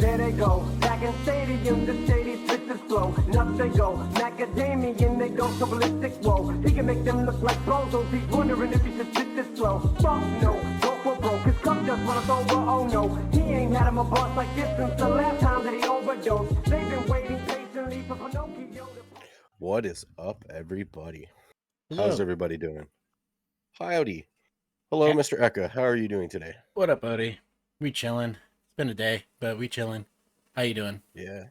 there they go. Back in stadium, the shady pitches flow. And up they go, macadamia, they go so ballistic, whoa. He can make them look like bozos. He's wondering if he should sit this slow. Fuck no, go for broke. His cup just runs over, oh no. He ain't had him a boss like this since the last time that he overdosed. They've been waiting patiently for Pinocchio to... What is up, everybody? Hello. How's everybody doing? Howdy. Hello, Yeah. Mr. Eka. How are you doing today? What up, buddy? We chilling. It's been a day, but we chilling. How you doing? Yeah,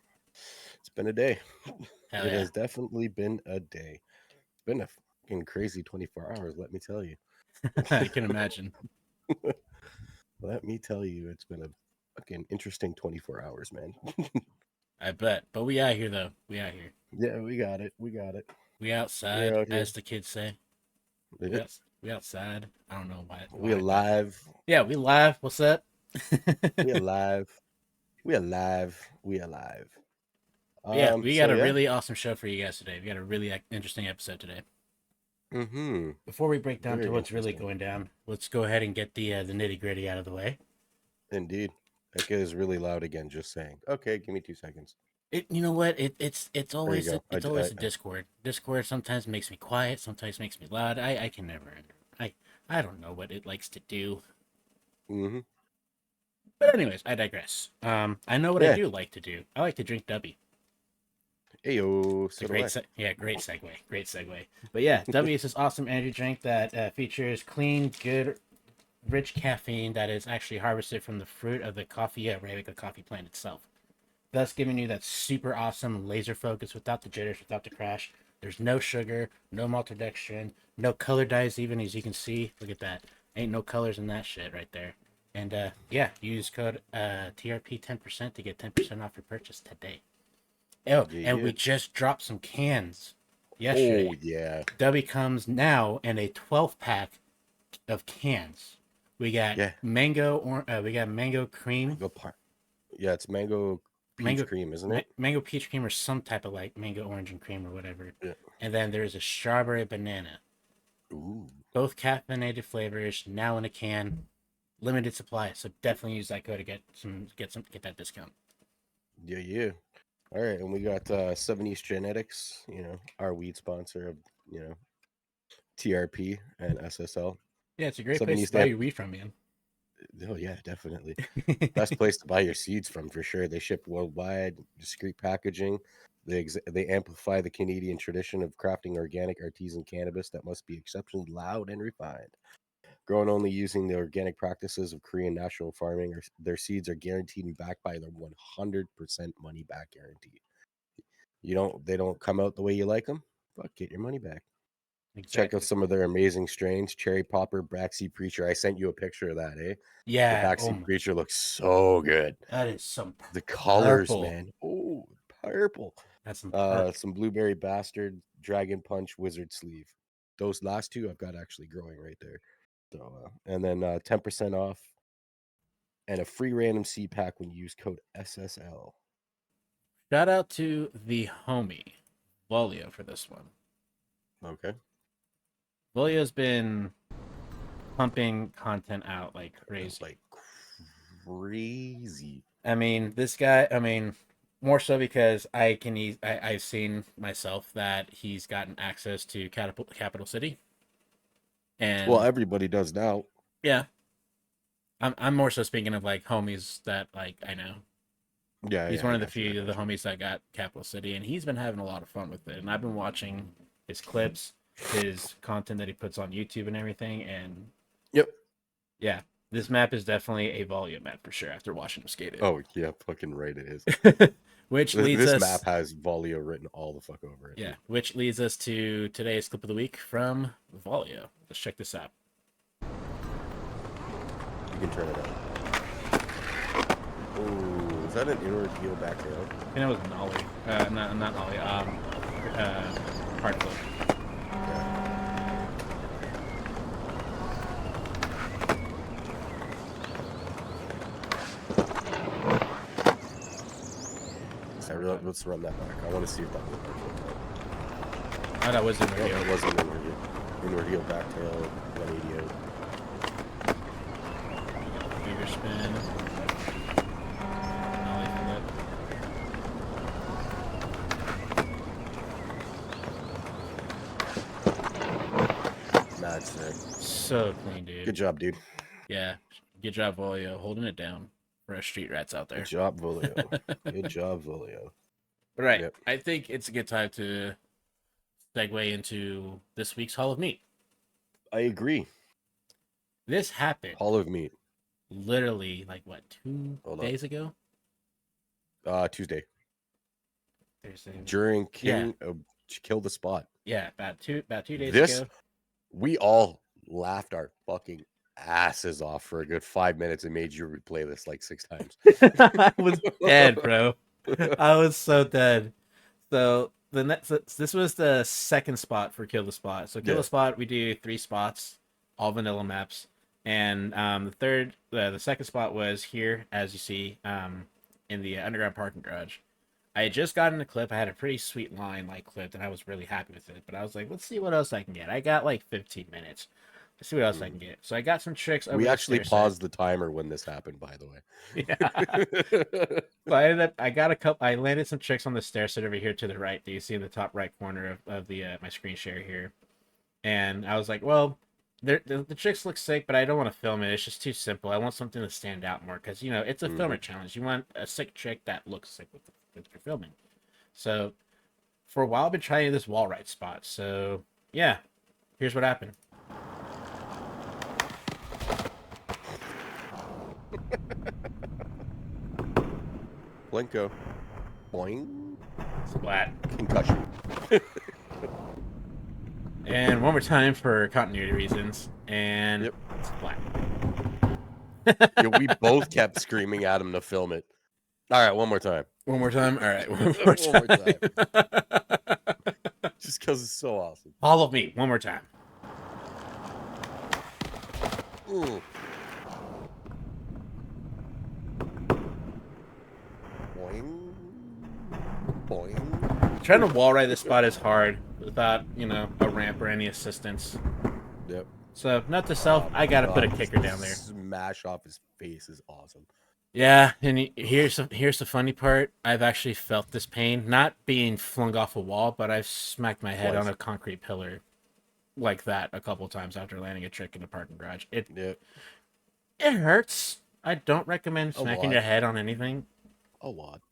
it's been a day. Hell It yeah. has definitely been a day. It's been a fucking crazy 24 hours, let me tell you. I can imagine. Let me tell you, it's been a fucking interesting 24 hours, man. I bet. But we out here, though. We out here. Yeah, we got it. We got it. We outside, out here. as the kids say. We outside. I don't know why. We alive. Yeah, we live. What's up? We alive. We alive. We alive. Yeah, we got so a yeah. really awesome show for you guys today. We got a really interesting episode today. Mm-hmm. Before we break down Very to what's really interesting. going down, let's go ahead and get the nitty gritty out of the way. Indeed. Eka is really loud again, just saying. Okay, give me 2 seconds. You know what? It's always go. it's I- always I- a Discord. Discord sometimes makes me quiet, sometimes makes me loud. I can never. I don't know what it likes to do. Mm-hmm. But anyways, I digress. I know what I Yeah. do like to do. I like to drink W. Ayo, It's a so do great I. great segue. Great segue. But yeah, W is this awesome energy drink that features clean, good, rich caffeine that is actually harvested from the fruit of the coffee Arabica coffee plant itself, thus giving you that super awesome laser focus without the jitters, without the crash. There's no sugar, no maltodextrin, no color dyes even, as you can see. Look at that. Ain't no colors in that shit right there. And yeah, use code TRP 10% to get 10% off your purchase today. Oh, Yeah, and yeah. we just dropped some cans yesterday. Oh, yeah. W comes now in a 12-pack of cans. We got Yeah. we got mango cream, Go part. Yeah, it's mango peach Mango- cream, isn't it? mango peach cream, or some type of like mango orange and cream or whatever. Yeah. And then there's a strawberry banana. Ooh. Both caffeinated flavors now in a can, limited supply. So definitely use that code to get that discount. Yeah, yeah. All right, and we got 7 East Genetics, our weed sponsor of, TRP and SSL. Yeah, it's a great Something place needs to to buy have- your weed from, man. Oh, yeah, definitely. Best place to buy your seeds from, for sure. They ship worldwide, discreet packaging. They amplify the Canadian tradition of crafting organic artisan cannabis that must be exceptionally loud and refined. Grown only using the organic practices of Korean natural farming, their seeds are guaranteed and backed by their 100% money back guarantee. They don't come out the way you like them. Fuck, get your money back. Check out some of their amazing strains. Cherry Popper, Backseat Preacher. I sent you a picture of that, eh? Yeah, The Backseat Preacher looks so good. that is some. The colors, Purple. man. Oh, purple. That's some. purple. Some Blueberry Bastard, Dragon Punch, Wizard Sleeve. Those last two I've got actually growing right there. So, and then 10% off and a free random seed pack when you use code SSL. Shout out to the homie Volio for this one. Okay. Volio's been pumping content out like It's crazy. like crazy. I mean, this guy. I mean, more so because I've seen myself that he's gotten access to Capital City. And Well, everybody does now. yeah, I'm more so speaking of like homies that like I know. Yeah, He's yeah, one I of the got you, I few of got the homies that got Capital City, and he's been having a lot of fun with it. And I've been watching his clips, his content that he puts on YouTube and everything. And Yep. yeah, this map is definitely a volume map for sure after watching him skate it. Oh, yeah, fucking right it is. Which This, leads this us, map has Volio written all the fuck over it. yeah, which leads us to today's clip of the week from Volio. Let's check this out. You can turn it up. Oh, is that an inward heel back tail? I think that was an ollie. Not ollie. Hard flip. Yeah. Let's run that back. I want to see if that was Oh, that was in the no, video. it wasn't inward heel back tail 188. Bigger spin. Ollie So clean, dude. Good job, dude. Yeah. Good job, Volio, holding it down for us street rats out there. Good job, Volio. Good job, Volio. Right. Yep. I think it's a good time to segue into this week's Hall of Meat. I agree. This happened Hall of Meat. literally like what, 2 Hold on. days ago? Tuesday. Thursday. During Kill the Spot. Yeah, about two days This ago. we all laughed our fucking asses off for a good 5 minutes and made you replay this like 6 times. I was dead, bro. I was so dead. So this was the second spot for Kill the Spot. So Kill the Spot, we do 3 spots, all vanilla maps, and the second spot was here, as you see, in the underground parking garage. I had just gotten a clip. I had a pretty sweet line like clipped, and I was really happy with it. But I was like, let's see what else I can get. I got like 15 minutes. Let's see what else I can get. So I got some tricks. Over We the actually stair paused the timer when this happened, by the way. Yeah. So I landed some tricks on the stair set over here to the right that you see in the top right corner of the my screen share here. And I was like, well, the tricks look sick, but I don't want to film it. It's just too simple. I want something to stand out more because, it's a filmer challenge. You want a sick trick that looks sick with your filming. So for a while, I've been trying this wall right spot. So yeah, here's what happened. Blinko. Boing. Splat. Concussion. And one more time for continuity reasons. And Yep. splat. Yeah, we both kept screaming at him to film it. All right, one more time. One more time? All right. One more One time. more time. Just because it's so awesome. All of me. One more time. Mm. Boing. Boing. Trying to wall ride this spot is hard without, a ramp or any assistance. Yep. So, note to self, I gotta put a God, kicker down there. Smash off his face is awesome. Yeah, and here's the funny part. I've actually felt this pain, not being flung off a wall, but I've smacked my head Twice. on a concrete pillar like that a couple times after landing a trick in a parking garage. It hurts. I don't recommend smacking your head on anything. A lot.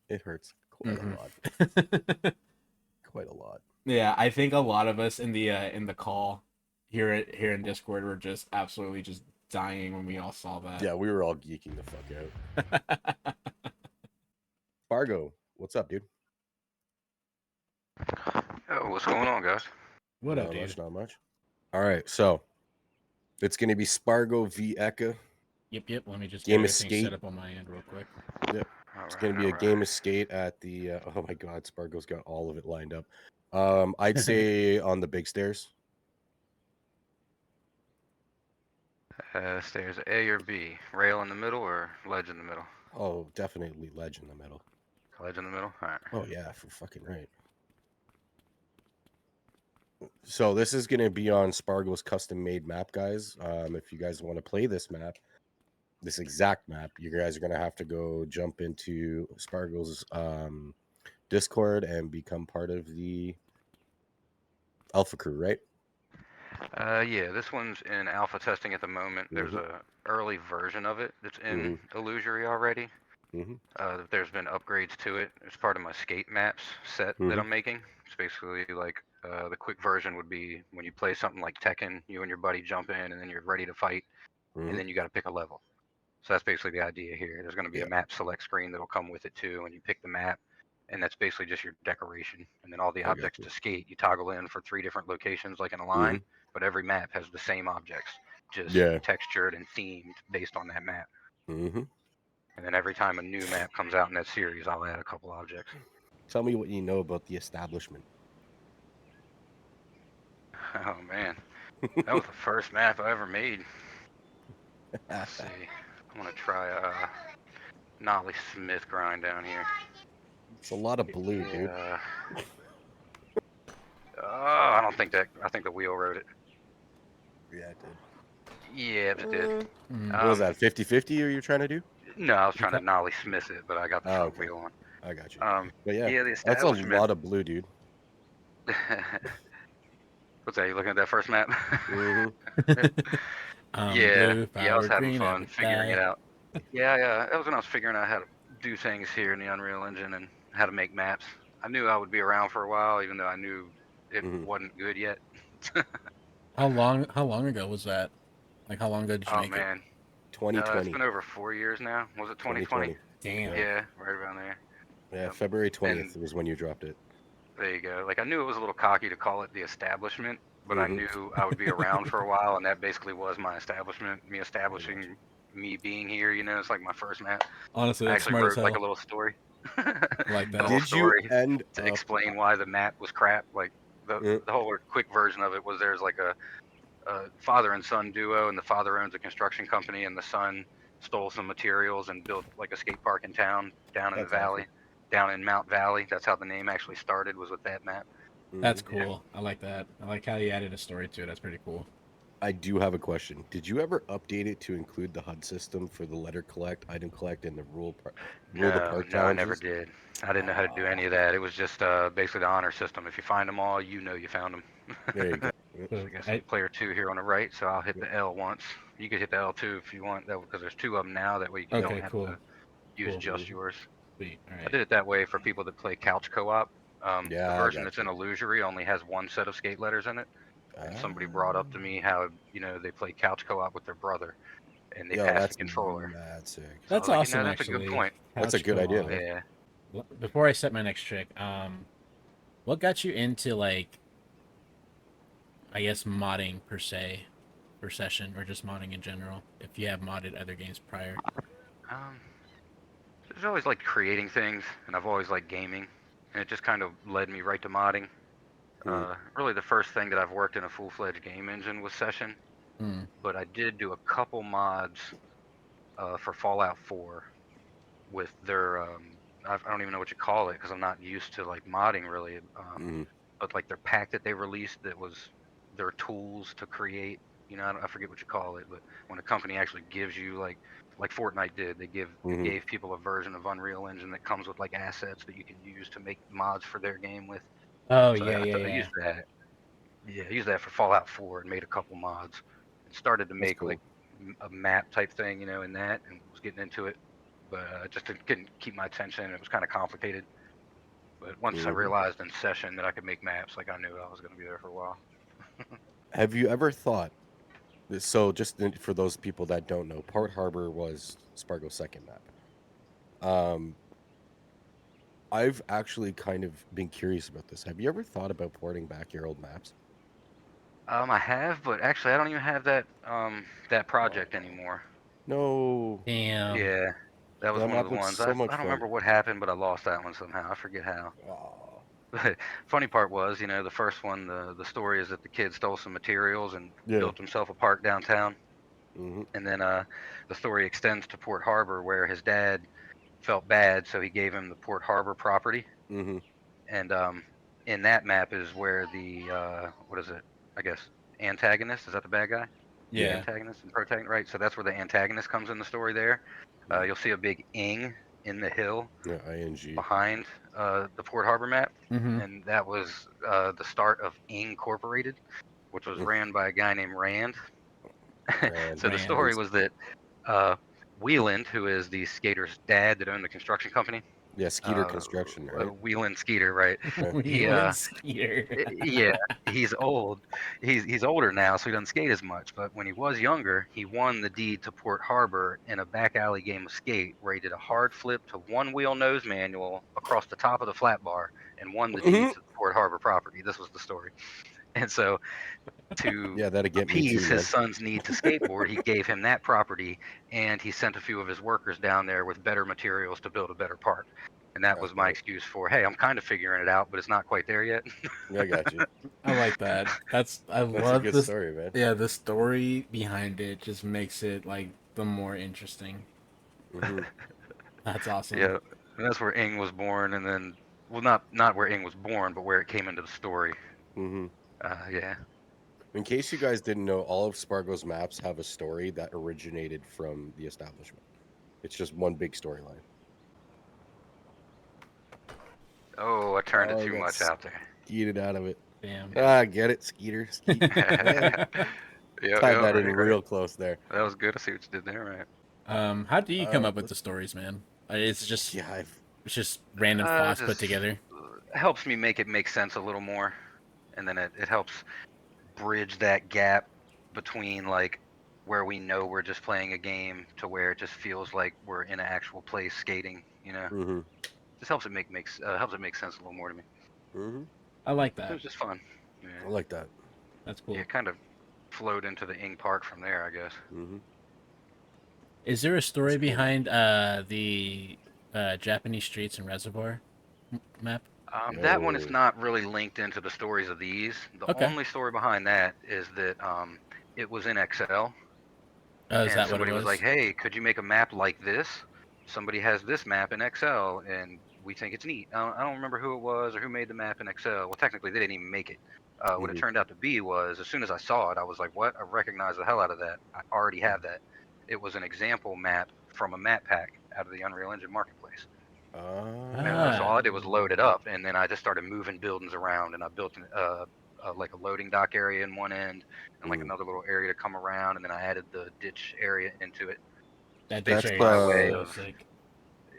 It hurts quite a lot. Quite a lot. Yeah, I think a lot of us in the call here in Discord were just absolutely just dying when we all saw that. Yeah, we were all geeking the fuck out. Fargo, what's up, dude? Oh, what's going on, guys? What up, Not dude? much, not much. All right, so it's gonna be Spargo v Eka. Yep. Let me just Game get of everything Skate. set up on my end real quick. It's gonna be a game of skate at the. Oh my God, Spargo's got all of it lined up. I'd say on the big stairs. Stairs A or B? Rail in the middle or ledge in the middle? Oh, definitely ledge in the middle. Ledge in the middle? Alright. Oh yeah, for fucking right. So this is gonna be on Spargo's custom-made map, guys. If you guys want to play this map, this exact map, you guys are gonna have to go jump into Spargo's Discord and become part of the Alpha crew, right? Yeah, this one's in alpha testing at the moment. There's a early version of it that's in Illusory already. There's been upgrades to it. It's part of my skate maps set that I'm making. It's basically like the quick version would be when you play something like Tekken, you and your buddy jump in and then you're ready to fight, and then you got to pick a level. So that's basically the idea here. There's going to be a map select screen that'll come with it too, and you pick the map, and that's basically just your decoration. And then all the objects to skate, you toggle in for 3 different locations like in a line, but every map has the same objects, just textured and themed based on that map. And then every time a new map comes out in that series, I'll add a couple objects. Tell me what you know about the establishment. Oh man, that was the first map I ever made. Let's see. I'm gonna try Nolly Smith grind down here. It's a lot of blue, dude. I don't think that. I think the wheel wrote it. Yeah, it did. Yeah, it did. What was that, 50-50 are you trying to do? No, I was trying to Nolly Smith it, but I got the front wheel on. I got you. But yeah, the that's a establishment. lot of blue, dude. What's that? You looking at that first map? Mhm. Yeah, Blue, yeah, I was power, having green, I fun would figuring it die. out. Yeah, that was when I was figuring out how to do things here in the Unreal Engine and how to make maps. I knew I would be around for a while, even though I knew it Mhm. wasn't good yet. How long ago was that? Like how long ago did you Oh make it? man, it's 2020. been over 4 years now. Was it 2020? 2020. Damn. Yeah. Yeah, right around there. Yeah. Yep. February And 20th was when you dropped it. there you go. Like I knew it was a little cocky to call it the establishment, but I Mhm. knew I would be around for a while, and that basically was my establishment. Me I gotcha. establishing me being here. You know, it's like my first map. Honestly, I that's actually smart as wrote like a hell. little story. I like A that. little Did you story end to up? explain why the map was crap. Like Uh, the whole quick version of it was there's like a father and son duo, and the father owns a construction company, and the son stole some materials and built like a skate park in town down in the that's awesome. valley, down in Mount Valley. That's how the name actually started, was with that map. That's Mhm. Yeah. cool. I like that. I like how you added a story to it. That's pretty cool. I do have a question. Did you ever update it to include the HUD system for the letter collect, item collect, and the rule the No, park no, I never challenges? did. I didn't know how to do any of that. It was just basically the honor system. If you find them all, you know you found them. There you go. Yep. So So I guess I, player two here on the right. So I'll hit Yep. the L once. You could hit the L2 if you want, that because there's two of them now. That way you don't Okay, have cool. to use Cool. just Mhm. yours. sweet. All I right. did it that way for people that play couch co-op. The Yeah, I version that's got in you. Illusory only has one set of skate letters in it. And somebody brought up to Ah. me how they play couch co-op with their brother and they Yo, pass the that's controller. mad sick. So I That's was like, awesome, that's a good actually. point. That's a Couch good idea, co-op. man. Yeah. Before I set my next trick, what got you into like, I guess modding per se, per session, or just modding in general? If you have modded other games prior. Um, I've always liked creating things, and I've always liked gaming, and it just kind of led me right to modding. Hmm. Really, the first thing that I've worked in a full-fledged game engine was Session, Hmm. but I did do a couple mods for Fallout 4 with their I don't even know what you call it because I'm not used to like modding really. Hmm. But like their pack that they released that was their tools to create. I forget what you call it, but when a company actually gives you like Fortnite did, they Hmm. gave people a version of Unreal Engine that comes with like assets that you can use to make mods for their game with. Oh So yeah, yeah, I yeah. used that. Yeah, I used that for Fallout 4 and made a couple mods and started to That's make like cool. a map type thing, in that, and was getting into it, but just couldn't keep my attention. It was kind of complicated. But once I Hmm. realized in Session that I could make maps, like I knew I was going to be there for a while. Have you ever thought? So, for those people that don't know, Port Harbor was Spargo's second map. Um, I've actually kind of been curious about this. Have you ever thought about porting back your old maps? I have, but actually I don't even have that project Oh, anymore. no. Damn. Yeah, that was That one of map the looks ones. so I much don't fun. remember what happened, but I lost that one somehow. I forget how. Oh. But funny part was, the first one, the story is that the kid stole some materials and Yeah. built himself a park downtown. Hmm. And then the story extends to Port Harbor, where his dad felt bad, so he gave him the Port Harbor property. Hmm. And in that map is where the what is it? I guess antagonist, is that the bad guy? Yeah. Yeah. Antagonist and protagonist, right? So that's where the antagonist comes in the story. There, Mm. you'll see a big ing in the hill Yeah. ING. behind the Port Harbor map, Mm-hmm. and that was the start of Incorporated, which was Mm. ran by a guy named Rand. Rand. So the Rand. story was that uh, Wieland, who is the skater's dad that owned the construction company, Yeah. Skeeter Construction, right? Wieland Skeeter, right? Yeah. He Wheeling Skeeter. yeah, he's old. He's older now, so he doesn't skate as much. But when he was younger, he won the deed to Port Harbor in a back alley game of skate, where he did a hard flip to one wheel nose manual across the top of the flat bar and won the deed Mhm. to the Port Harbor property. This was the story. And so, to Yeah, that'd get me too, appease his man. son's need to skateboard, he gave him that property, and he sent a few of his workers down there with better materials to build a better park. And that That's was my dope. excuse for, hey, I'm kind of figuring it out, but it's not quite there yet. I got you. I like that. I That's a love good this. story, man. Yeah, the story behind it just makes it like the more interesting. Hmm. That's awesome. Yeah, and that's where Ing was born, and then, well, not where Ing was born, but where it came into the story. Hmm. Yeah. In case you guys didn't know, all of Spargo's maps have a story that originated from the establishment. It's just one big storyline. Oh, I turned it Oh, too got much out there. skeeted out of it. Bam. Ah, get it, Skeeter. Skeet. Yeah, Yeah, tied that right, in right. real close there. That was good. I see what you did there, right? How do you come up with let's- the stories, man? It's Yeah, just random thoughts put Just together. helps me make it make sense a little more, and then it helps bridge that gap between like where we know we're just playing a game to where it just feels like we're in an actual place skating. mm-hmm, Just helps it helps it make sense a little more to me. mm-hmm. I like It that. was just fun. Yeah, I like that. That's yeah, cool. it kind of flowed into the Ing part from there, I guess. Mm-hmm. Is there a story That's cool. behind the Japanese streets and reservoir map? That one is Yo. not really linked into the stories of these. The Okay. only story behind that is that it was in Excel, Oh, is and that what it somebody was like, was? "Hey, could you make a map like this?" Somebody has this map in Excel, and we think it's neat. I don't remember who it was or who made the map in Excel. Well, technically, they didn't even make it. What it Mhm. turned out to be was, as soon as I saw it, I was like, "What?" I recognized the hell out of that. I already have that. It was an example map from a map pack out of the Unreal Engine Marketplace. So all Ah. I did was load it up, and then I just started moving buildings around, and I built like a loading dock area in one end, and like Mm. another little area to come around, and then I added the ditch area into it. It's That ditch That's basically area my is way so the of, sick.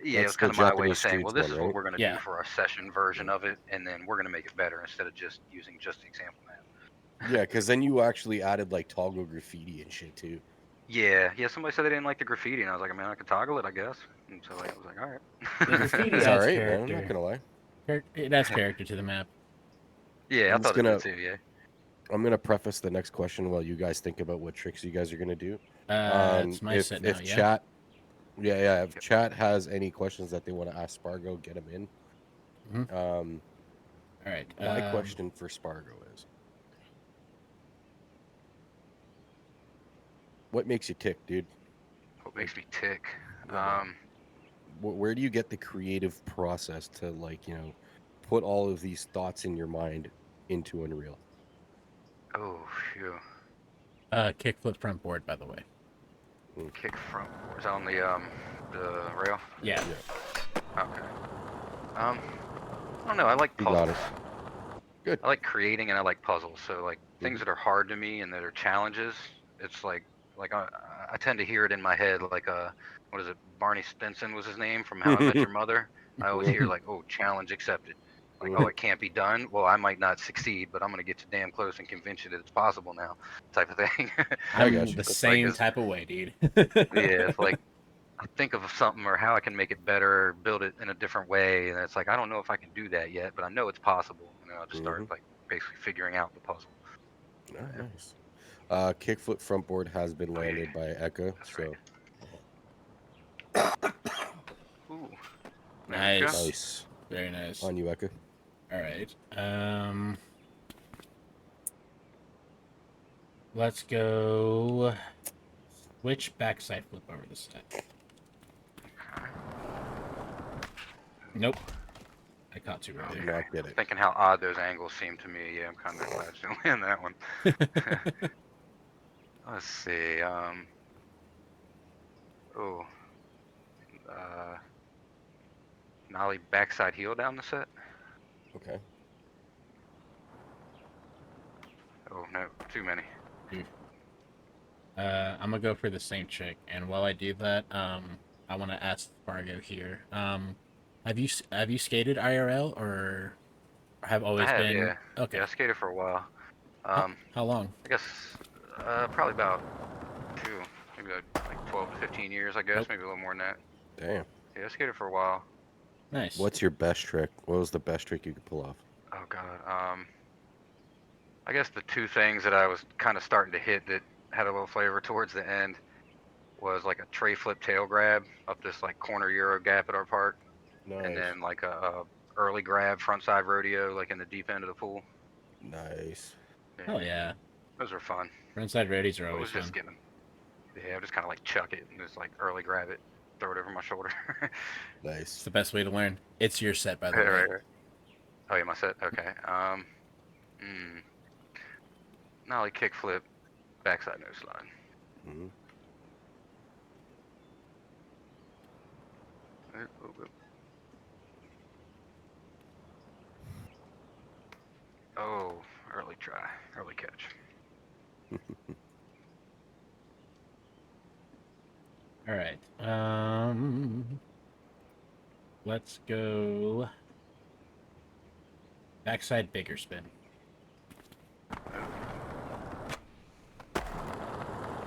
yeah, it that's was the kind of my way of Japanese saying, well, streets this one, is what right? we're going to do Yeah. for our session version Mm. of it, and then we're going to make it better instead of just using just the example map. Yeah, because then you actually added like toggle graffiti and shit too. Yeah, somebody said they didn't like the graffiti, and I was like, I mean, I could toggle it, I guess. And so like, I was like, all The right. graffiti It's all adds right, man. I'm not character. gonna lie. It adds character to the map. Yeah, I I'm just thought it did gonna too. Yeah. I'm gonna preface the next question while you guys think about what tricks you guys are gonna do. It's my set now, If yeah? chat, yeah, if chat has any questions that they want to ask Spargo, get them in. Mhm. Um, All right. my question for Spargo is, what makes you tick, dude? What makes me tick? Yeah. Where do you get the creative process to put all of these thoughts in your mind into Unreal? Oh, phew. Kickflip front board, by the way. Kick front boards on the rail. Yeah. Okay. I don't know. I like You got it. puzzles. Good. I like creating and I like puzzles. So like things that are hard to me and that are challenges. It's like I tend to hear it in my head like what is it? Barney Stinson was his name from How I Met Your Mother. I always hear like, oh, challenge accepted. Like, oh, it can't be done. Well, I might not succeed, but I'm gonna get you damn close and convince you that it's possible now, type of thing. I I'm got you. the It's same type of way, dude. yeah, it's like I think of something or how I can make it better, build it in a different way, and it's like I don't know if I can do that yet, but I know it's possible, and then I'll just start like basically figuring out the puzzle. Oh, nice. Kickflip front board has been Oh yeah, landed by Eka, that's so right. Ooh, there we go. Nice. nice Very nice. on you, Eka. All right. Let's go. Which backside flip over this time? Nope. I caught too early. Not get it. Thinking how odd those angles seem to me. Yeah, I'm kind of glad you land that one. Let's see. Oh, Nollie backside heel down the set. Okay. Oh no, too many. I'm gonna go for the same chick, and while I do that, I want to ask Fargo here. Have you skated IRL or have always I have, been? yeah. Okay. Yeah, I skated for a while. How long? I guess probably about maybe like 12 to 15 years, I guess, Nope. maybe a little more than that. Damn. Yeah, I skated for a while. Nice. What's your best trick? What was the best trick you could pull off? Oh god. I guess the two things that I was kind of starting to hit that had a little flavor towards the end was like a tray flip tail grab up this like corner Euro gap at our park, Nice. and then like a early grab frontside rodeo like in the deep end of the pool. Nice. Hell yeah. Those are fun. Frontside roadies are I always was just fun. getting, yeah, I just kind of like chuck it and just like early grab it, throw it over my shoulder. It's Nice. the best way to learn. It's your set, by the way. right. Oh yeah, my set. Okay. Nollie kick flip, backside no slide. Mhm. Oh, try. Early catch. All right. Let's go. Backside bigger spin.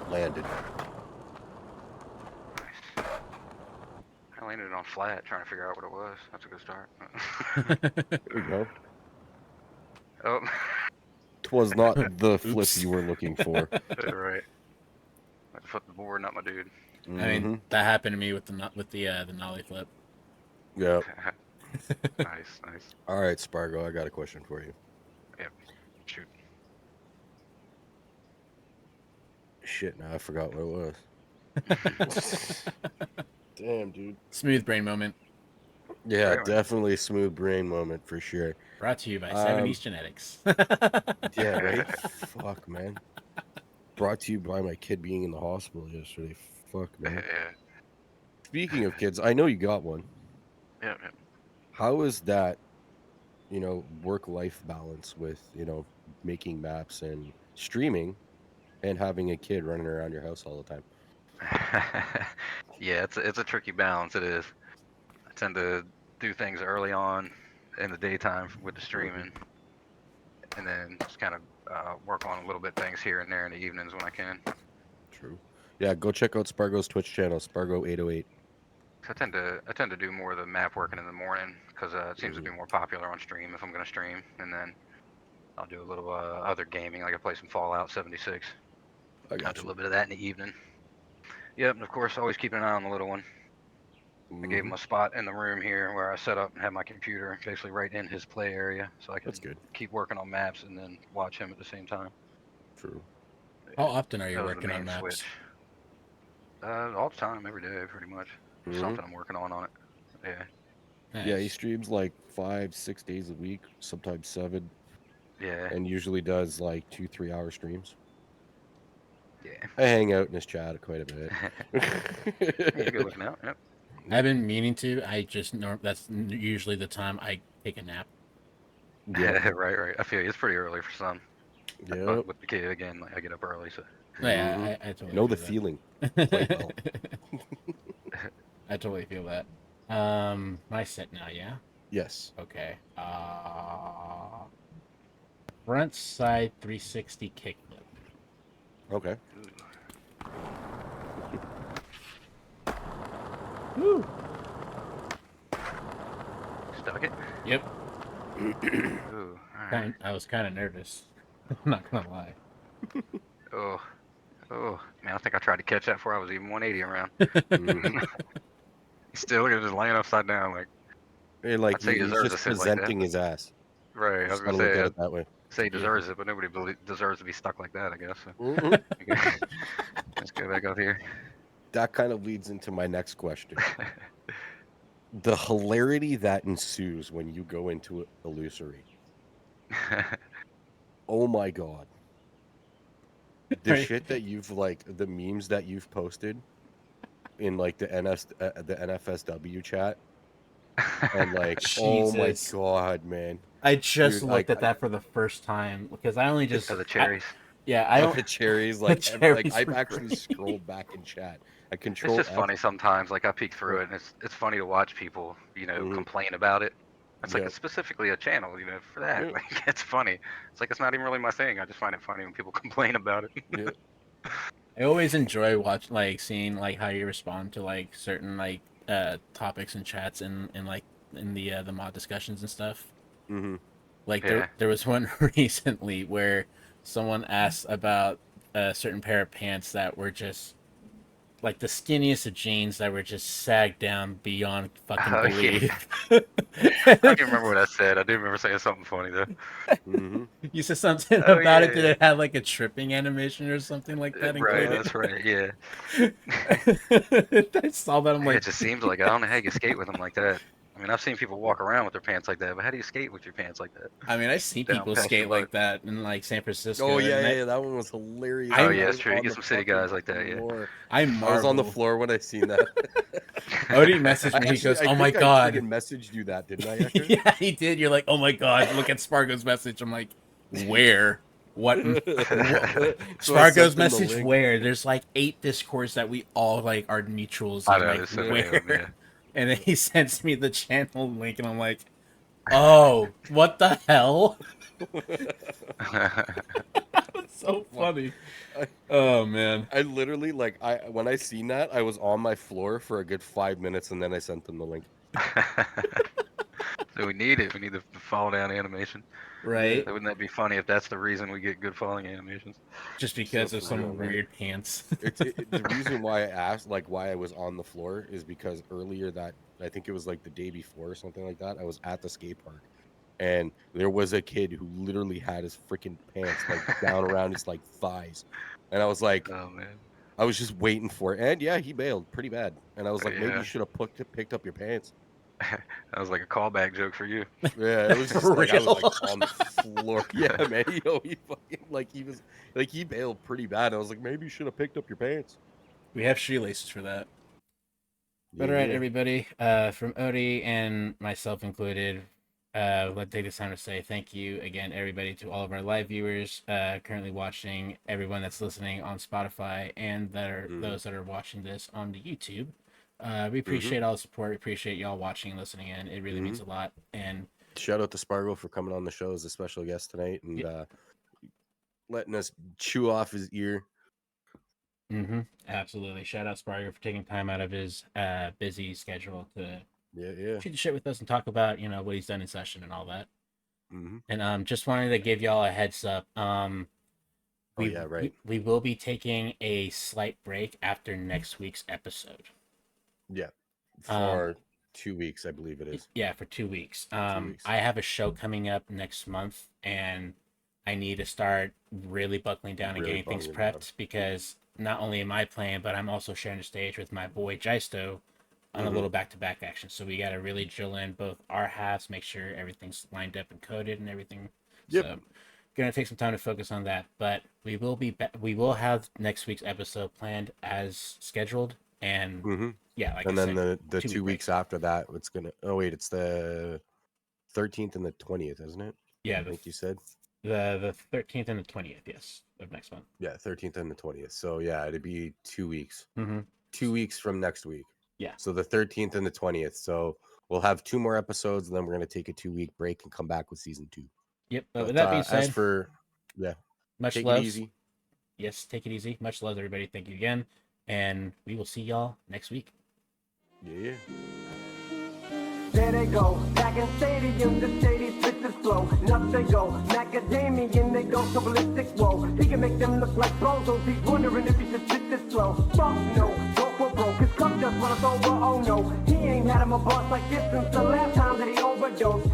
Landed. Nice. I landed it on flat, trying to figure out what it was. That's a good start. There we go. Oh, Twas not the flip Oops. you were looking for. right. I flipped the board, not my dude. I mean, that happened to me with the nollie flip. Yeah. Nice, nice. All right, Spargo, I got a question for you. Shoot. Shit, now I forgot what it was. Damn, dude. Smooth brain moment. Yeah, Right. definitely a smooth brain moment for sure. Brought to you by 70s Genetics. Yeah, right? Fuck, man. Brought to you by my kid being in the hospital yesterday. Fuck, man. Yeah. Speaking of kids, I know you got one. Yeah. How is that, work-life balance with, making maps and streaming and having a kid running around your house all the time? Yeah, it's a tricky balance. It is. I tend to do things early on in the daytime with the streaming, and then just kind of work on a little bit things here and there in the evenings when I can. True. Yeah, go check out Spargo's Twitch channel, Spargo808. I tend to do more of the map working in the morning because it seems to be more popular on stream if I'm gonna stream, and then I'll do a little other gaming, like I play some Fallout 76. I I'll got do a you. little bit of that in the evening. Yep, and of course, always keeping an eye on the little one. I gave him a spot in the room here where I set up and have my computer basically right in his play area, so I can That's good. keep working on maps and then watch him at the same time. True. How often are you That was the working on main maps? switch. All the time, every day, pretty much. Mhm. Something I'm working on it. Yeah. Nice. Yeah, he streams like 5-6 days a week, sometimes 7, Yeah. and usually does like 2-3 hour streams. Yeah. I hang out in his chat quite a bit. You go looking out. Yep. I've been meaning to. I just know that's usually the time I take a nap. Yeah. right. I feel you. It's pretty early for some. Yeah. But with the kid again, like, I get up early, so. Yeah, I totally Know the feel feeling. that. quite well. I totally feel that. My set now, yeah? Yes. Okay. Front side 360 kickflip. Okay. Woo! Stuck it. Yep. Ooh. Alright. I was kind of nervous. I'm not gonna lie. Oh, man, I think I tried to catch that before I was even 180 around. Mhm. He's still just laying upside down, like, And like I'd say he he's deserves just a sit like that, presenting but- his ass. right. I was Just gonna gotta look say, at I'd it that way. say he deserves it, but nobody deserves to be stuck like that, I guess. So. Mhm. Let's go back up here. That kind of leads into my next question. The hilarity that ensues when you go into Illusory. Oh my god. The Right. shit that you've the memes that you've posted in like the NFSW chat and oh my Jesus. god, man. I just Dude, looked like, at that for the first time because I only just Because of cherries. I The don't. cherries, the like cherries I've were actually great. scrolled back in chat. I It's control just F. funny sometimes. Like, I peek through it, and it's funny to watch people, Mhm. complain about it. It's like Yeah. it's specifically a channel, for that. Yeah. Like, it's funny. It's like it's not even really my thing. I just find it funny when people complain about it. Yeah. I always enjoy seeing how you respond to certain topics and chats in the mod discussions and stuff. Hmm. Like Yeah. there was one recently where someone asked about a certain pair of pants that were just like the skinniest of jeans that were just sagged down beyond fucking Oh, yeah. belief. I can't remember what I said. I do remember saying something funny though. Hmm. You said something Oh, about yeah, it. Did it have like a tripping animation or something like that Right, included? that's right. Yeah. I saw that. I'm like, It just seems like I don't know how you skate with them like that. I mean, I've seen people walk around with their pants like that, but how do you skate with your pants like that? I mean, I see Down people past skate your like butt. that in San Francisco. Oh and yeah, that one was hilarious. Oh, I yeah, was that's true. You on get the some city fucking guys like that, yeah. floor. I I was on the marvel. floor when I seen that. Odie messaged me. He goes, I "Oh my think god!" I freaking messaged you that, didn't I? Hector? Yeah, he did. You're like, "Oh my god!" Look at Spargo's message. I'm like, where? What? So I sent Spargo's them the message link. where? There's like 8 discords that we all like are mutuals I in, know, like there's so many of them, where? And then he sends me the channel link and I'm like, oh, what the hell? yeah. That's so funny. Oh man. I literally when I seen that, I was on my floor for a good 5 minutes, and then I sent them the link. So we need it. We need the fall down animation. Right? Wouldn't that be funny if that's the reason we get good falling animations? Just because of for some real, man. weird pants. The reason why I asked, like, why I was on the floor is because earlier that, I think it was like the day before or something like that, I was at the skate park, and there was a kid who literally had his freaking pants like down around his like thighs, and I was like, Oh man. I was just waiting for it, and yeah, he bailed pretty bad, and I was like, maybe Yeah. you should have picked up your pants. That was like a callback joke for you. Yeah, it was just For like I was real? like on the floor. Yeah, man, he fucking he bailed pretty bad. I was like, maybe you should have picked up your pants. We have shoelaces for that. But all right, everybody, from Odie and myself included, let's take this time to say thank you again, everybody, to all of our live viewers currently watching, everyone that's listening on Spotify, and those that are watching this on the YouTube. We appreciate all the support. We appreciate y'all watching and listening in. It really means a lot. And shout out to Spargo for coming on the show as a special guest tonight and letting us chew off his ear. Absolutely. Shout out Spargo for taking time out of his busy schedule to shoot the shit with us and talk about, you know, what he's done in session and all that. And just wanted to give y'all a heads up. We will be taking a slight break after next week's episode. Yeah. For 2 weeks, I believe it is. Yeah, for 2 weeks. 2 weeks. I have a show coming up next month, and I need to start really buckling down and getting things prepped because not only am I playing, but I'm also sharing the stage with my boy Jaisto on a little back-to-back action. So we got to really drill in both our halves, make sure everything's lined up and coded and everything. Yep. So gonna take some time to focus on that, but we will we will have next week's episode planned as scheduled, and yeah, like and I then said, the 2 weeks after that, it's gonna. Oh wait, it's the 13th and the 20th, isn't it? Yeah, I think you said the 13th and the 20th, yes, of next month. Yeah, 13th and the 20th. So yeah, it'd be 2 weeks. 2 weeks from next week. Yeah. So the 13th and the 20th. So we'll have 2 more episodes, and then we're gonna take a 2-week break and come back with season 2. Yep. But with that being said, as for much take love. it easy. Yes, take it easy. Much love, everybody. Thank you again, and we will see y'all next week. Yeah. There they go, back in stadium, the shady spit is slow. Nuts they go, macadamian, they go so ballistic, whoa. He can make them look like bozos, he's wondering if he should spit this slow. Fuck no, go for broke, his cup just runs over, oh no. He ain't had him a boss like this since the last time that he overdosed.